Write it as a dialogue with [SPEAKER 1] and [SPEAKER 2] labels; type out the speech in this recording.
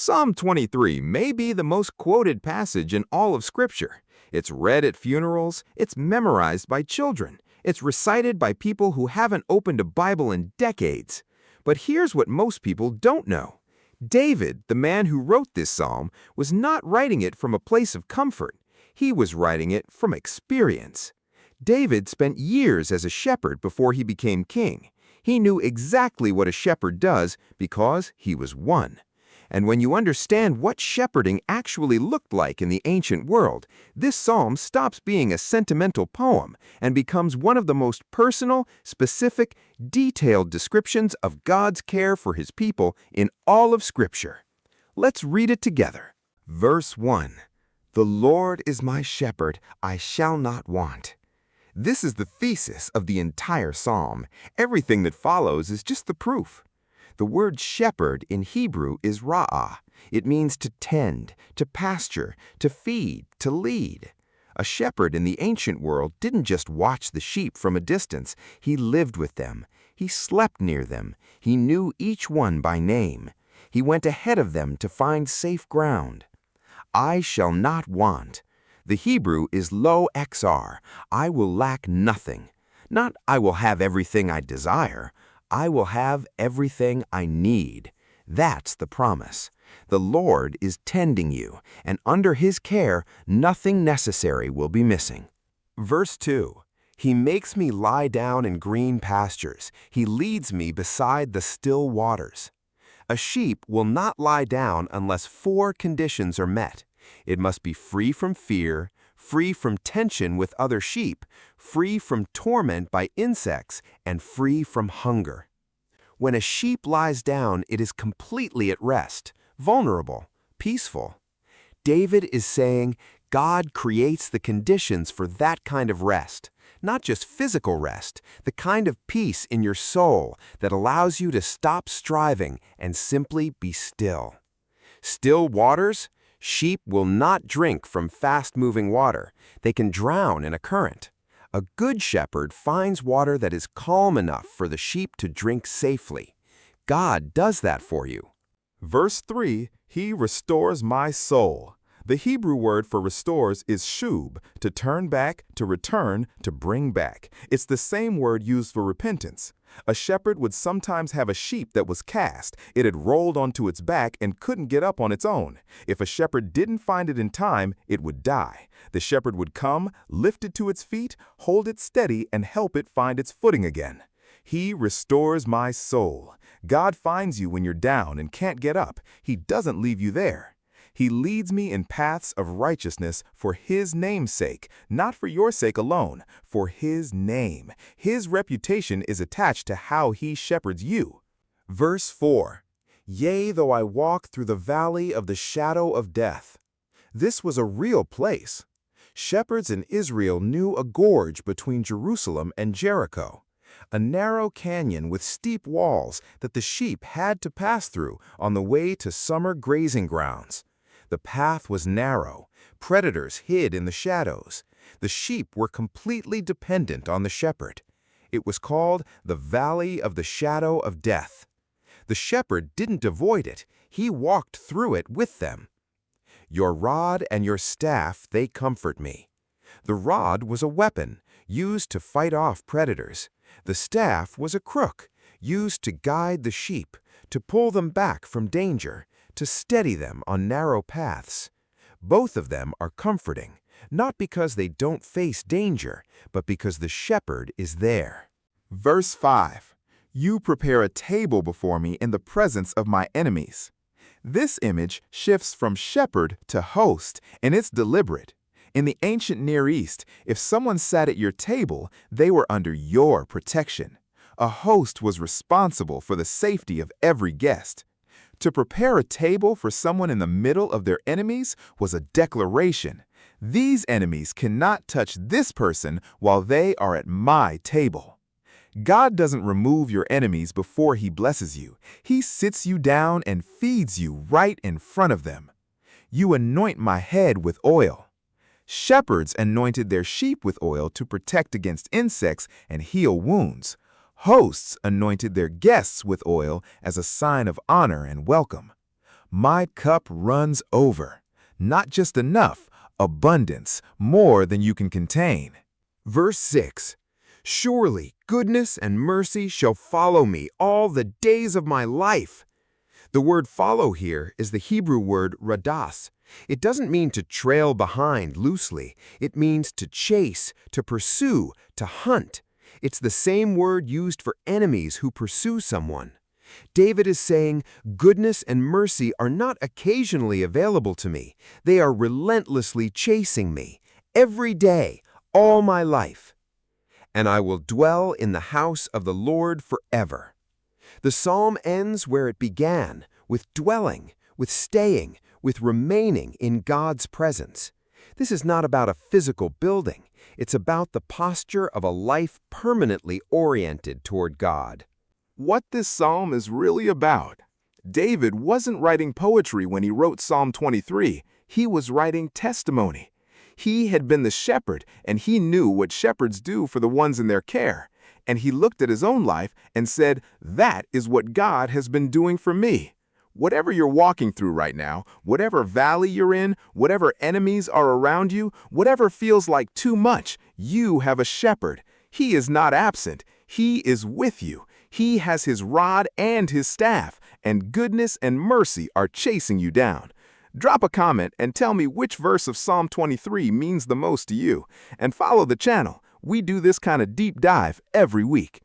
[SPEAKER 1] Psalm 23 may be the most quoted passage in all of Scripture. It's read at funerals, it's memorized by children, it's recited by people who haven't opened a Bible in decades. But here's what most people don't know. David, the man who wrote this psalm, was not writing it from a place of comfort. He was writing it from experience. David spent years as a shepherd before he became king. He knew exactly what a shepherd does because he was one. And when you understand what shepherding actually looked like in the ancient world, this psalm stops being a sentimental poem and becomes one of the most personal, specific, detailed descriptions of God's care for His people in all of Scripture. Let's read it together. Verse 1. The Lord is my shepherd, I shall not want. This is the thesis of the entire psalm. Everything that follows is just the proof. The word shepherd in Hebrew is ra'ah. It means to tend, to pasture, to feed, to lead. A shepherd in the ancient world didn't just watch the sheep from a distance. He lived with them. He slept near them. He knew each one by name. He went ahead of them to find safe ground. I shall not want. The Hebrew is lo xr. I will lack nothing. Not I will have everything I desire. I will have everything I need. That's the promise. The Lord is tending you, and under His care, nothing necessary will be missing. Verse 2. He makes me lie down in green pastures. He leads me beside the still waters. A sheep will not lie down unless 4 conditions are met. It must be free from fear, free from tension with other sheep, free from torment by insects, and free from hunger. When a sheep lies down, it is completely at rest, vulnerable, peaceful. David is saying God creates the conditions for that kind of rest, not just physical rest, the kind of peace in your soul that allows you to stop striving and simply be still. Still waters? Sheep will not drink from fast-moving water. They can drown in a current. A good shepherd finds water that is calm enough for the sheep to drink safely. God does that for you.
[SPEAKER 2] Verse 3, He restores my soul. The Hebrew word for restores is shub, to turn back, to return, to bring back. It's the same word used for repentance. A shepherd would sometimes have a sheep that was cast. It had rolled onto its back and couldn't get up on its own. If a shepherd didn't find it in time, it would die. The shepherd would come, lift it to its feet, hold it steady, and help it find its footing again. He restores my soul. God finds you when you're down and can't get up. He doesn't leave you there. He leads me in paths of righteousness for His name's sake, not for your sake alone, for His name. His reputation is attached to how He shepherds you. Verse 4. Yea, though I walk through the valley of the shadow of death. This was a real place. Shepherds in Israel knew a gorge between Jerusalem and Jericho, a narrow canyon with steep walls that the sheep had to pass through on the way to summer grazing grounds. The path was narrow. Predators hid in the shadows. The sheep were completely dependent on the shepherd. It was called the Valley of the Shadow of Death. The shepherd didn't avoid it. He walked through it with them. Your rod and your staff, they comfort me. The rod was a weapon used to fight off predators. The staff was a crook used to guide the sheep, to pull them back from danger, to steady them on narrow paths. Both of them are comforting, not because they don't face danger, but because the shepherd is there. Verse 5. You prepare a table before me in the presence of my enemies. This image shifts from shepherd to host, and it's deliberate. In the ancient Near East, if someone sat at your table, they were under your protection. A host was responsible for the safety of every guest. To prepare a table for someone in the middle of their enemies was a declaration. These enemies cannot touch this person while they are at my table. God doesn't remove your enemies before He blesses you. He sits you down and feeds you right in front of them. You anoint my head with oil. Shepherds anointed their sheep with oil to protect against insects and heal wounds. Hosts anointed their guests with oil as a sign of honor and welcome. My cup runs over. Not just enough, abundance, more than you can contain.
[SPEAKER 1] Verse 6. Surely goodness and mercy shall follow me all the days of my life. The word follow here is the Hebrew word radas. It doesn't mean to trail behind loosely. It means to chase, to pursue, to hunt. It's the same word used for enemies who pursue someone. David is saying, goodness and mercy are not occasionally available to me. They are relentlessly chasing me, every day, all my life. And I will dwell in the house of the Lord forever. The psalm ends where it began, with dwelling, with staying, with remaining in God's presence. This is not about a physical building. It's about the posture of a life permanently oriented toward God.
[SPEAKER 2] What this psalm is really about. David wasn't writing poetry when he wrote Psalm 23. He was writing testimony. He had been the shepherd, and he knew what shepherds do for the ones in their care. And he looked at his own life and said, that is what God has been doing for me. Whatever you're walking through right now, whatever valley you're in, whatever enemies are around you, whatever feels like too much, you have a shepherd. He is not absent. He is with you. He has his rod and his staff, and goodness and mercy are chasing you down. Drop a comment and tell me which verse of Psalm 23 means the most to you. And follow the channel. We do this kind of deep dive every week.